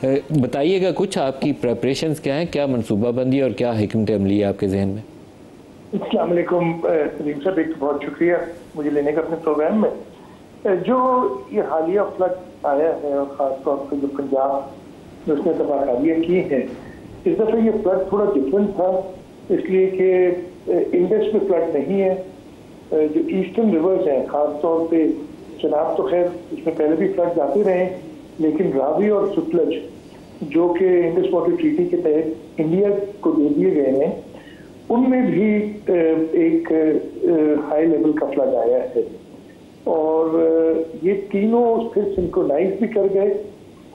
बताइएगा कुछ आपकी प्रेपरेशंस क्या हैं, क्या मनसूबाबंदी और क्या हिकमत अमली है आपके जहन में? अस्सलाम वालेकुम सलीम साहब, एक बहुत शुक्रिया मुझे लेने का अपने प्रोग्राम में। जो ये हालिया फ्लड आया है और ख़ास तौर पर जो पंजाब में उसने तबाहकारियाँ की हैं, इस दफ़े ये फ्लड थोड़ा डिफरेंट था, इसलिए कि इंडस में फ्लड नहीं है। जो ईस्टर्न रिवर्स हैं, ख़ास तौर पे चनाब तो खैर इसमें पहले भी फ्लड आते रहे, लेकिन रावी और सतलज जो कि इंडस वाटर ट्रीटी के तहत इंडिया को दे दिए गए हैं, उनमें भी एक हाई लेवल का फ्लड आया है। और ये तीनों फिर सिंक्रोनाइज भी कर गए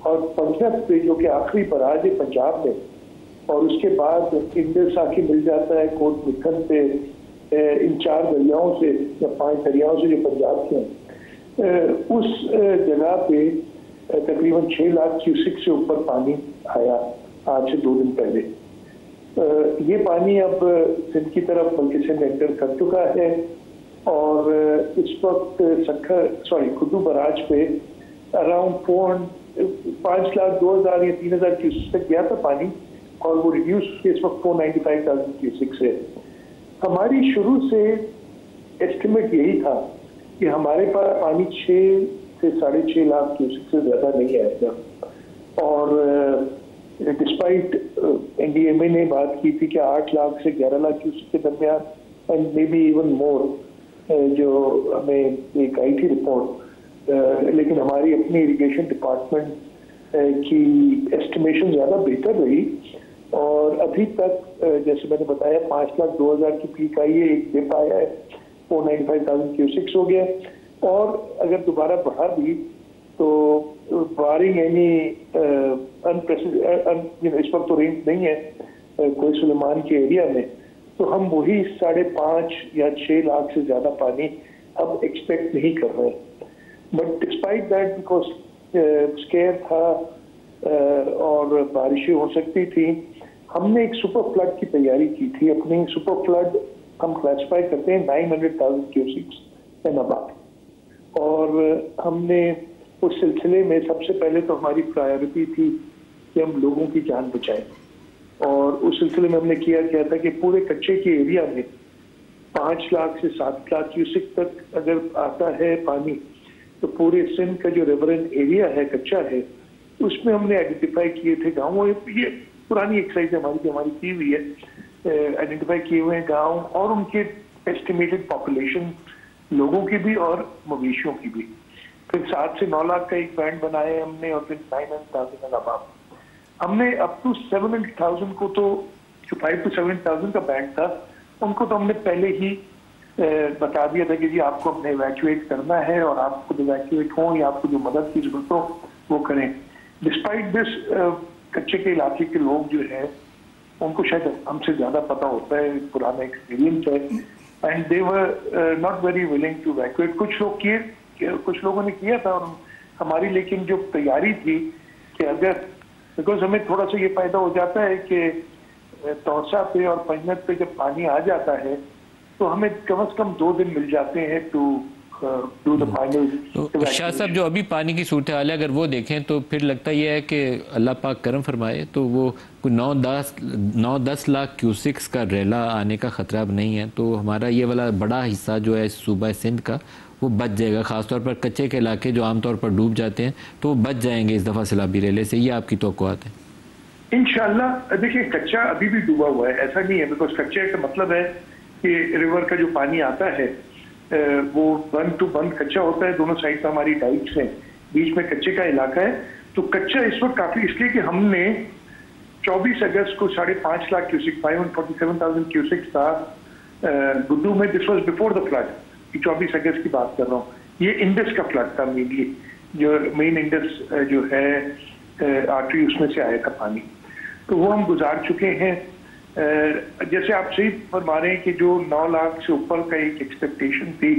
और पंजाब पे जो कि आखिरी बराज है पंजाब में, और उसके बाद इंडस आके मिल जाता है कोट मिथन पे, इन 4 दरियाओं से या 5 दरियाओं से जो पंजाब के हैं, उस जगह पे तकरीबन 6 लाख क्यूसिक से ऊपर पानी आया आज से 2 दिन पहले। ये पानी अब सिंध की तरफ बल्कि सिंध एंटर कर चुका है और इस वक्त खुदू बराज पे अराउंड 5 लाख 2,000 या 3,000 क्यूसिक तक गया था पानी, और वो रिड्यूस इस वक्त 495,000 क्यूसिक से। हमारी शुरू से एस्टिमेट यही था कि हमारे पास पानी 6 से 6.5 लाख क्यूसिक से ज़्यादा नहीं आएगा। और डिस्पाइट एनडीएमए ने बात की थी कि 8 लाख से 11 लाख क्यूसिक के दरमियान, and may be even more, जो हमें एक आई थी रिपोर्ट, लेकिन हमारी अपनी इरिगेशन डिपार्टमेंट की एस्टिमेशन ज़्यादा बेहतर रही। और अभी तक जैसे मैंने बताया 5 लाख 2,000 की पीक आई है, एक डिप आया है, 495,000 क्यूसिक्स हो गया, और अगर दोबारा बढ़ा भी तो बारिंग एनी इस वक्त तो रेंज नहीं है कोई सुलेमान के एरिया में, तो हम वही 5.5 या 6 लाख से ज़्यादा पानी अब एक्सपेक्ट नहीं कर रहे। But despite that, because square था और बारिशें हो सकती थी, हमने एक सुपर फ्लड की तैयारी की थी। अपनी सुपर फ्लड हम क्लासिफाई करते हैं 900,000 क्यूसिक्स एंड अबव, और हमने उस सिलसिले में सबसे पहले तो हमारी प्रायोरिटी थी कि हम लोगों की जान बचाएं, और उस सिलसिले में हमने क्या था कि पूरे कच्चे के एरिया में 5 लाख से 7 लाख क्यूसिक तक अगर आता है पानी, तो पूरे सिंध का जो रिवरेंट एरिया है कच्चा है, उसमें हमने आइडेंटिफाई किए थे गाँव। ये पुरानी एक्सरसाइज हमारी की हुई है, आइडेंटिफाई किए हुए हैं गाँव और उनके एस्टिमेटेड पॉपुलेशन, लोगों की भी और मवेशियों की भी। फिर 7 से 9 लाख का एक बैंड बनाया हमने, और फिर 900,000 अबाव। हमने अप टू 700,000 को, तो जो 5 to 7,000 का बैंड था, उनको तो हमने पहले ही बता दिया था कि जी आपको अपने इवैक्यूएट करना है, और आपको इवैक्यूएट हो या आपको जो मदद की जरूरत हो वो करें। डिस्पाइट दिस कच्चे के इलाके के लोग जो है उनको शायद हमसे ज़्यादा पता होता है, पुराना एक्सपीरियंस है, and they were not very willing to evacuate. कुछ लोगों ने किया था, और हमारी लेकिन जो तैयारी थी कि अगर, बिकॉज हमें थोड़ा सा ये फायदा हो जाता है कि तौसा पे और पंजनत पे जब पानी आ जाता है तो हमें कम से कम 2 दिन मिल जाते हैं टू डू द फाइनल। तो शाह साहब, जो अभी पानी की सूरत हाल है अगर वो देखें तो फिर लगता ये है कि अल्लाह पाक करम फरमाए तो वो 9-10 लाख क्यूसिक्स का रेला आने का ख़तरा अब नहीं है, तो हमारा ये वाला बड़ा हिस्सा जो है सूबा सिंध का वो बच जाएगा। ख़ासतौर पर कच्चे के इलाके जो आमतौर पर डूब जाते हैं तो वो बच जाएंगे इस दफ़ा सैलाबी रेले से, ये आपकी तवक्कुआत है? इंशाल्लाह। देखिए, कच्चा अभी भी डूबा हुआ है, ऐसा नहीं है, बिकॉज कच्चे का मतलब है कि रिवर का जो पानी आता है वो बंद टू बंद कच्चा होता है। दोनों साइड पर हमारी डाइट्स हैं, बीच में कच्चे का इलाका है, तो कच्चा इस वक्त काफ़ी, इसलिए कि हमने 24 अगस्त को 5.5 लाख क्यूसिक, 547,000 क्यूसिक था गुड्डू में। This was before the flood, 24 अगस्त की बात कर रहा हूँ। ये इंडस का फ्लड था मेनली, जो मेन इंडस जो है आर्टरी, उसमें से आया था पानी, तो वो हम गुजार चुके हैं। जैसे आप सही फरमा रहे हैं कि जो 9 लाख से ऊपर का एक एक्सपेक्टेशन थी,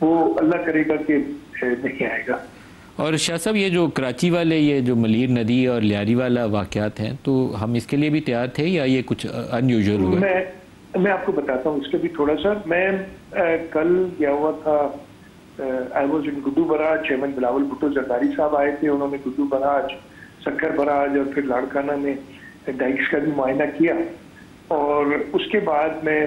वो अल्लाह करेगा कि नहीं आएगा। और शाह साहब, ये जो कराची वाले ये जो मलीर नदी और लियारी वाला वाक़यात हैं, तो हम इसके लिए भी तैयार थे या ये कुछ अनयूजुअल हुआ? मैं आपको बताता हूँ इसका भी थोड़ा सा। मैं कल गया हुआ था, I was in Guddu barrage, chairman Bilawal Bhutto Zardari साहब आए थे, उन्होंने गुड्डू बराज सक्कर बराज और फिर लाड़काना में डाइक्स का भी मुआयना किया। और उसके बाद में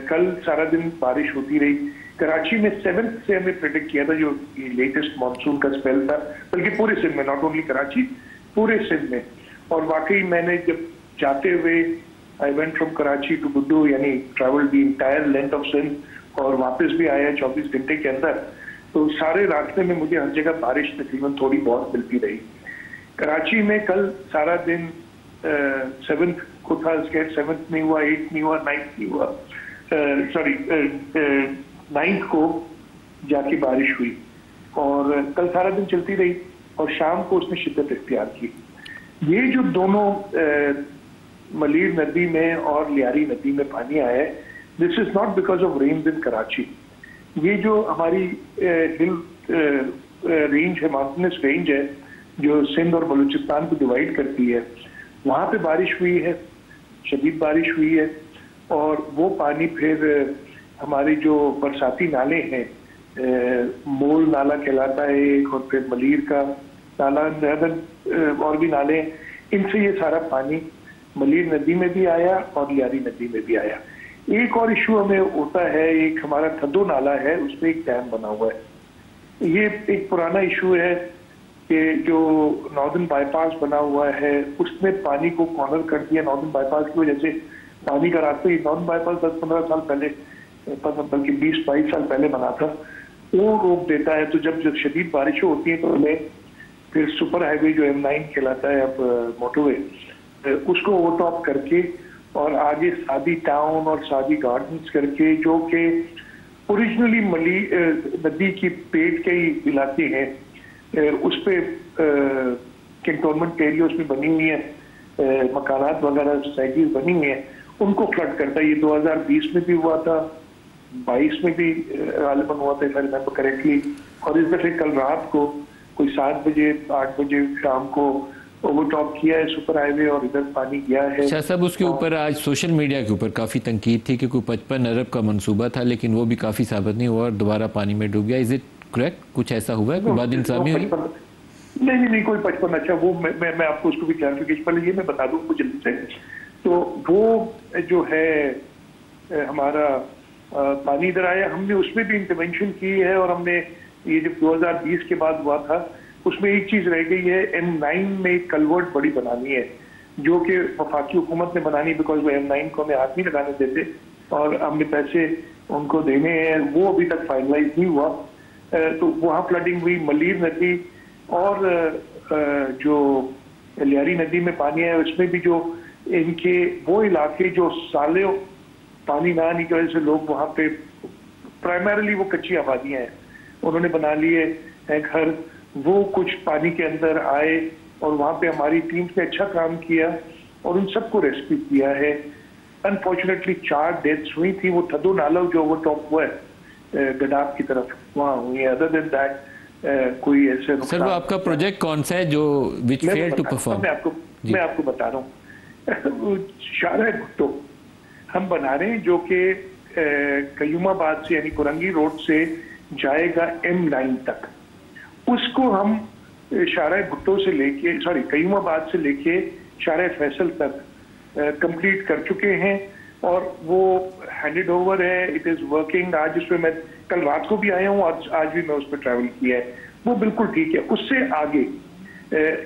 कल सारा दिन बारिश होती रही। कराची में 7th से हमें प्रेडिक्ट किया था, जो ये लेटेस्ट मानसून का स्पेल था, बल्कि पूरे सिंध में, नॉट ओनली कराची, पूरे सिंध में। और वाकई मैंने जब जाते हुए I went from Karachi to Buddu, यानी travel the entire length of Sindh, और वापस भी आया 24 घंटे के अंदर, तो सारे रास्ते में मुझे हर जगह बारिश तकरीबन थोड़ी बहुत मिलती रही। कराची में कल सारा दिन 7th को था, 7th नहीं हुआ, 8th नहीं हुआ, 9th नहीं हुआ, सॉरी 9th को जाके बारिश हुई, और कल सारा दिन चलती रही, और शाम को उसने शिद्दत इख्तियार की। ये जो दोनों मलीर नदी में और लियारी नदी में पानी आया है, this is not because of rains in Karachi. ये जो हमारी हिल रेंज है, माउंटेनस रेंज है, जो सिंध और बलूचिस्तान को डिवाइड करती है, वहाँ पे बारिश हुई है, शदीद बारिश हुई है, और वो पानी फिर हमारे जो बरसाती नाले हैं, मोल नाला कहलाता है एक, और फिर मलीर का नाला, और भी नाले हैं, इनसे ये सारा पानी मलीर नदी में भी आया और लियारी नदी में भी आया। एक और इशू हमें होता है, एक हमारा थद्दो नाला है, उसमें एक डैम बना हुआ है। ये एक पुराना इशू है कि जो नॉर्दर्न बाईपास बना हुआ है, उसने पानी को कॉर्नर कर दिया। नॉर्दर्न बाईपास की वजह से पानी का रास्ता, नॉर्दर्न बाईपास 10-15 साल पहले, बल्कि 20-22 साल पहले बना था, वो रोक देता है। तो जब शदीद बारिशें होती हैं तो हमें फिर सुपर हाईवे जो M9 कहलाता है, अब मोटरवे, उसको ओवरटॉप करके और आगे सादी टाउन और सादी गार्डन्स करके, जो कि ओरिजिनली नदी की पेट के ही इलाके हैं, उस पे कैंटोनमेंट एरिया उसमें बनी हुई है, मकानात वगैरह सोसाइटीज बनी हुई हैं, उनको फ्लड करता है। ये 2020 में भी हुआ था, 22 में भी गालिबन हुआ था, मैं रिमेंबर करेक्टली। और इस दफे कल रात को कोई 7 बजे 8 बजे शाम को ओवरटॉप किया है सुपर हाईवे, और इधर पानी गया है। शाह साहब, उसके ऊपर आज सोशल मीडिया के ऊपर काफ़ी तनकीद थी कि कोई 55 अरब का मंसूबा था, लेकिन वो भी काफ़ी साबित नहीं हुआ और दोबारा पानी में डूब गया। Is it correct? कुछ ऐसा हुआ है? कोई बात इंसामी हुई? नहीं, कोई 55, अच्छा वो मैं आपको उसको भी क्लैरिफिकेशन, पहले ये मैं बता दूं कुछ जल्दी से। तो वो जो है हमारा पानी इधर आया, हमने उसमें भी इंटरवेंशन की है, और हमने ये जब 2020 के बाद हुआ था, उसमें एक चीज रह गई है, M9 में एक कलवर्ट बड़ी बनानी है, जो कि वफाकी हुकूमत ने बनानी, बिकॉज वो M9 को हमें हाथ नहीं लगाने देते और हमने पैसे उनको देने हैं, वो अभी तक फाइनलाइज नहीं हुआ। तो वहाँ फ्लडिंग हुई। मलीर नदी और जो लियारी नदी में पानी है, उसमें भी जो इनके वो इलाके जो साले पानी ना आने की वजह से लोग वहाँ पे, प्राइमरीली वो कच्ची आबादियाँ हैं, उन्होंने बना लिए हैं घर, वो कुछ पानी के अंदर आए, और वहाँ पे हमारी टीम ने अच्छा काम किया और उन सबको रेस्क्यू किया है। अनफॉर्चुनेटली 4 डेथ्स हुई थी, वो थद्दो नाला जो ओवरटॉप हुआ है गडाब की तरफ, वहाँ हुई है। अदर देन दैट कोई ऐसे नुकसान। सर, वो आपका प्रोजेक्ट कौन सा है जो विच फेल्ड टू परफॉर्म? मैं आपको बता रहा हूँ। शाहराह भुट्टो हम बना रहे हैं, जो कि कयूमाबाद से, यानी कुरंगी रोड से जाएगा M9 तक। उसको हम शाहराह भुट्टो से लेके, सॉरी कयूमाबाद से लेके शाहराह फैसल तक कंप्लीट कर चुके हैं, और वो हैंडेड ओवर है, इट इज वर्किंग। आज उसमें मैं कल रात को भी आया हूँ, आज भी मैं उस पर ट्रैवल किया है, वो बिल्कुल ठीक है। उससे आगे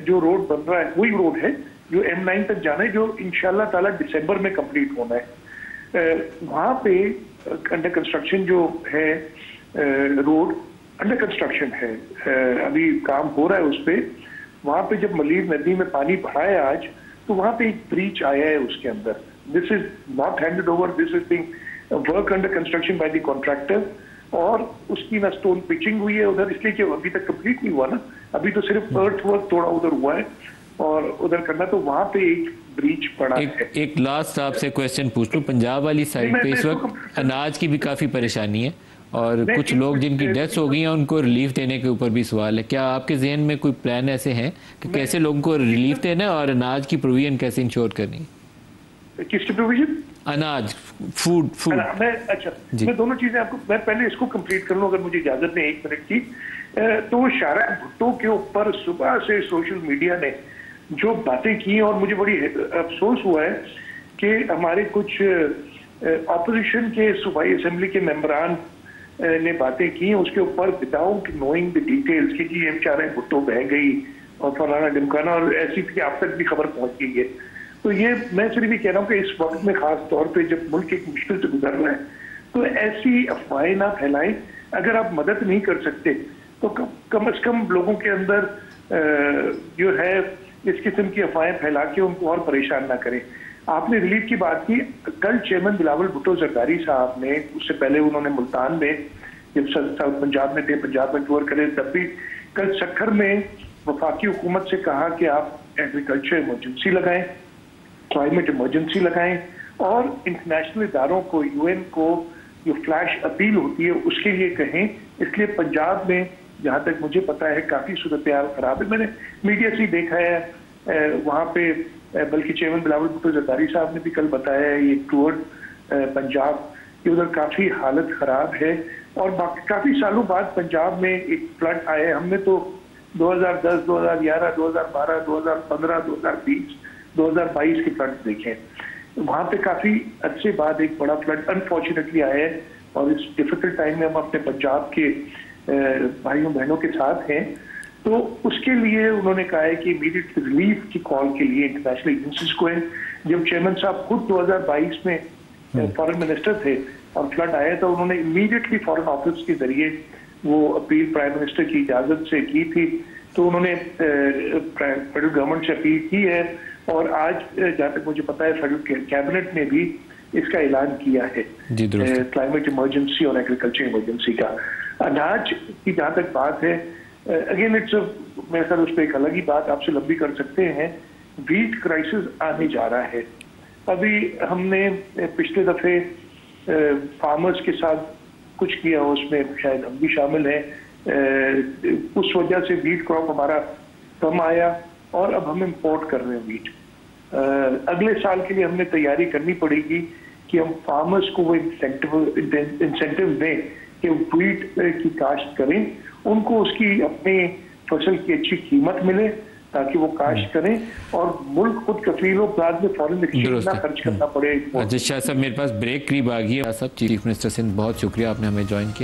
जो रोड बन रहा है वही रोड है जो M9 तक जाना है, जो इंशाल्लाह ताला दिसंबर में कंप्लीट होना है। वहाँ पे अंडर कंस्ट्रक्शन जो है, रोड अंडर कंस्ट्रक्शन है, अभी काम हो रहा है उस पर। वहाँ पे जब मलीर नदी में पानी बढ़ा है आज, तो वहाँ पे एक ब्रीच आया है उसके अंदर। This is not handed over, this is being work under construction by the contractor, और उसकी ना स्टोन पिचिंग हुई है उधर, इसलिए कि अभी तक कंप्लीट नहीं हुआ ना, अभी तो सिर्फ अर्थ वर्क थोड़ा उधर हुआ है और उधर करना। तो वहाँ पे एक ब्रीच पड़ा है। एक लास्ट आपसे क्वेश्चन पूछ लूं, पंजाब वाली साइड पे इस वक्त अनाज की भी काफी परेशानी है, और कुछ लोग जिनकी डेथ्स हो गई हैं उनको रिलीफ देने के ऊपर भी सवाल है। क्या आपके जहन में कोई प्लान ऐसे हैं कि कैसे लोगों को रिलीफ देना है और अनाज की प्रोविजन कैसे इंश्योर करनी है? किसकी प्रोविजन? अनाज, फूड। मैं दोनों चीजें आपको, मैं पहले इसको कंप्लीट कर लूं अगर मुझे इजाजत है 1 मिनट की। तो शाहराह भुट्टो के ऊपर सुबह से सोशल मीडिया ने जो बातें की और मुझे बड़ी अफसोस हुआ है कि हमारे कुछ ऑपोजिशन के सूबाई असेंबली के मेंबरान ने बातें की उसके ऊपर विदाउट नोइंग द डिटेल्स कि जी हम चाह रहे हैं भुट्टो बह गई और फलाना ढिमकाना और ऐसी कि आप तक भी खबर पहुंच गई है। तो ये मैं सिर्फ भी कह रहा हूँ कि इस वक्त में खास तौर पे जब मुल्क एक मुश्किल से गुजर रहा है तो ऐसी अफवाहें ना फैलाएं। अगर आप मदद नहीं कर सकते तो कम से कम लोगों के अंदर जो है इस किस्म की अफवाहें फैला के उनको और परेशान ना करें। आपने रिलीफ की बात की, कल चेयरमैन बिलावल भुट्टो जरदारी साहब ने, उससे पहले उन्होंने मुल्तान में जब साउथ पंजाब में थे, पंजाब में टूर करे, तब भी कल सक्खर में वफाकी हुकूमत से कहा कि आप एग्रीकल्चर इमरजेंसी लगाएं, क्लाइमेट इमरजेंसी लगाएं और इंटरनेशनल इदारों को, यूएन को जो फ्लैश अपील होती है उसके लिए कहें। इसलिए पंजाब में जहां तक मुझे पता है काफी सूरत हाल खराब है। मैंने मीडिया से देखा है वहां पे, बल्कि चेयरमैन बिलावल भुट्टो जरदारी साहब ने भी कल बताया है ये टूर पंजाब कि उधर काफी हालत खराब है और काफी सालों बाद पंजाब में एक फ्लड आए। हमने तो 2010, 2011, 2012, 2015, 2020, 2022 के फ्लड देखे। वहां पे काफी अच्छे बाद एक बड़ा फ्लड अनफॉर्चुनेटली आया है और इस डिफिकल्ट टाइम में हम अपने पंजाब के भाइयों बहनों के साथ हैं। तो उसके लिए उन्होंने कहा है कि इमीडिएट रिलीफ की कॉल के लिए इंटरनेशनल एजेंसीज को है। जब चेयरमैन साहब खुद 2022 में फॉरेन मिनिस्टर थे और फ्लड आया तो उन्होंने इमीडिएटली फॉरेन ऑफिस के जरिए वो अपील प्राइम मिनिस्टर की इजाजत से की थी। तो उन्होंने फेडरल गवर्नमेंट से अपील की है और आज जहाँ तक मुझे पता है फेडरल कैबिनेट ने भी इसका ऐलान किया है क्लाइमेट इमरजेंसी और एग्रीकल्चर इमरजेंसी का। अनाज की जहाँ तक बात है, अगेन इट्स मेरे ख्याल उस पर एक अलग ही बात आपसे लंबी कर सकते हैं। वीट क्राइसिस आने जा रहा है। अभी हमने पिछले दफे फार्मर्स के साथ कुछ किया, उसमें शायद हम भी शामिल हैं। उस वजह से वीट क्रॉप हमारा कम आया और अब हम इंपोर्ट कर रहे हैं वीट। अगले साल के लिए हमने तैयारी करनी पड़ेगी कि हम फार्मर्स को वो इंसेंटिव दें कि वीट की काश्त करें, उनको उसकी अपनी फसल की अच्छी कीमत मिले ताकि वो काश्त करें और मुल्क खुद कफील हो, बाद में फॉरेन एक्सचेंज ना खर्च करना पड़े। अच्छा शाह साहब, मेरे पास ब्रेक करीब आ गई है। चीफ मिनिस्टर सिंध, बहुत शुक्रिया आपने हमें ज्वाइन किया।